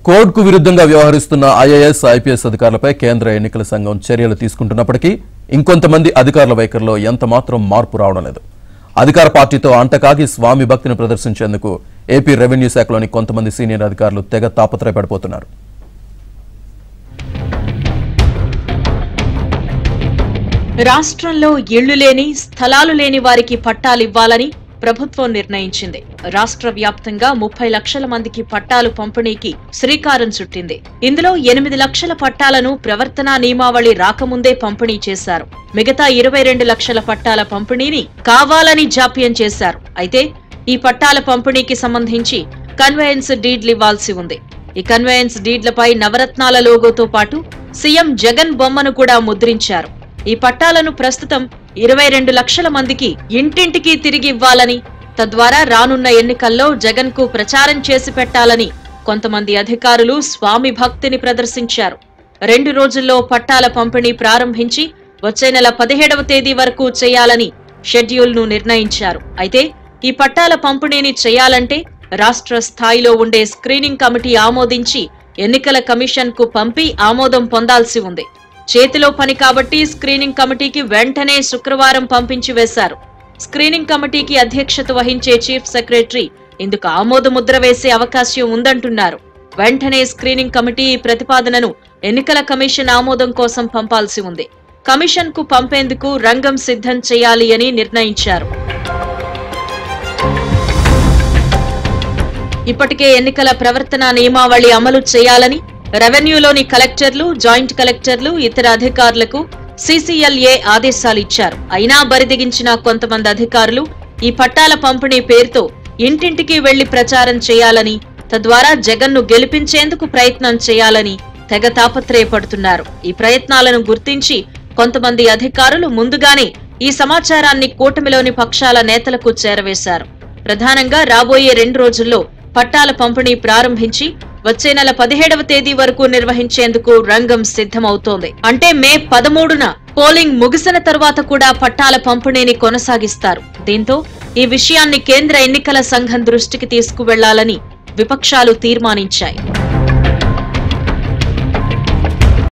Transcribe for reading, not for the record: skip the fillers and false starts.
కోడ్కు విరుద్ధంగా వ్యవహరిస్తున్న IAS, IPS అధికారులపై కేంద్ర ఎన్నికల సంఘం చర్యలు తీసుకుంటున్నప్పటికీ ఇంకొంతమంది అధికారుల వైఖరిలో ఎంతమాత్రం మార్పు రావడం లేదు. అధికార పార్టీతో అంటకాగి స్వామి భక్తిని ప్రదర్శించేందుకు ఏపీ రెవెన్యూ శాఖలోని కొంతమంది సీనియర్ అధికారులు తెగ తాపత్రయపడిపోతున్నారు. రాష్ట్రంలో ఇళ్లు లేని, స్థలాలు లేని వారికి పట్టాలివ్వాలని ప్రభుత్వం నిర్ణయించింది. రాష్ట్ర వ్యాప్తంగా 30 లక్షల మందికి పట్టాలు పంపిణీకి శ్రీకారం చుట్టింది. ఇందులో 8 లక్షల పట్టాలను ప్రవర్తనా నియమావళి రాకముందే పంపిణీ చేశారు. మిగతా 22 లక్షల పట్టాల పంపిణీని కావాలని జాప్యం చేశారు. అయితే ఈ పట్టాల పంపిణీకి సంబంధించి కన్వేయన్స్ డీడ్లు ఇవ్వాల్సి ఉంది. ఈ కన్వేయన్స్ డీడ్లపై నవరత్నాల లోగోతో పాటు సీఎం జగన్ బొమ్మను కూడా ముద్రించారు. ఈ పట్టాలను ప్రస్తుతం 22 లక్షల మందికి ఇంటింటికి తిరిగి ఇవ్వాలని, తద్వారా రానున్న ఎన్నికల్లో జగన్ కు ప్రచారం చేసి పెట్టాలని కొంతమంది అధికారులు స్వామి భక్తిని ప్రదర్శించారు. 2 రోజుల్లో పట్టాల పంపిణీ ప్రారంభించి వచ్చే నెల 17వ తేదీ వరకు చేయాలని షెడ్యూల్ ను నిర్ణయించారు. అయితే ఈ పట్టాల పంపిణీని చేయాలంటే రాష్ట్ర స్థాయిలో ఉండే స్క్రీనింగ్ కమిటీ ఆమోదించి ఎన్నికల కమిషన్ కు పంపి ఆమోదం పొందాల్సి ఉంది. చేతిలో పని కాబట్టి స్క్రీనింగ్ కమిటీకి వెంటనే శుక్రవారం పంపించి వేశారు. స్క్రీనింగ్ కమిటీకి అధ్యక్షత వహించే చీఫ్ సెక్రటరీ ఇందుకు ఆమోద ముద్ర వేసే అవకాశం ఉందంటున్నారు. వెంటనే స్క్రీనింగ్ కమిటీ ఈ ప్రతిపాదనను ఎన్నికల కమిషన్ ఆమోదం కోసం పంపాల్సి ఉంది. కమిషన్ కు పంపేందుకు రంగం సిద్ధం చేయాలి అని నిర్ణయించారు. ఇప్పటికే ఎన్నికల ప్రవర్తనా నియమావళి అమలు చేయాలని రెవెన్యూలోని కలెక్టర్లు, జాయింట్ కలెక్టర్లు, ఇతర అధికారులకు సీసీఎల్ఏ ఆదేశాలిచ్చారు. అయినా బరిదిగించిన కొంతమంది అధికారులు ఈ పట్టాల పంపిణీ పేరుతో ఇంటింటికి వెళ్లి ప్రచారం చేయాలని, తద్వారా జగన్ను గెలిపించేందుకు ప్రయత్నం చేయాలని తెగ తాపత్రయపడుతున్నారు. ఈ ప్రయత్నాలను గుర్తించి కొంతమంది అధికారులు ముందుగానే ఈ సమాచారాన్ని కూటమిలోని పక్షాల నేతలకు చేరవేశారు. ప్రధానంగా రాబోయే 2 రోజుల్లో పట్టాల పంపిణీ ప్రారంభించి వచ్చే నెల 17వ తేదీ వరకు నిర్వహించేందుకు రంగం సిద్ధమవుతోంది. అంటే మే 13న పోలింగ్ ముగిసిన తర్వాత కూడా పట్టాల పంపిణీని కొనసాగిస్తారు. దీంతో ఈ విషయాన్ని కేంద్ర ఎన్నికల సంఘం దృష్టికి తీసుకువెళ్లాలని విపక్షాలు తీర్మానించాయి.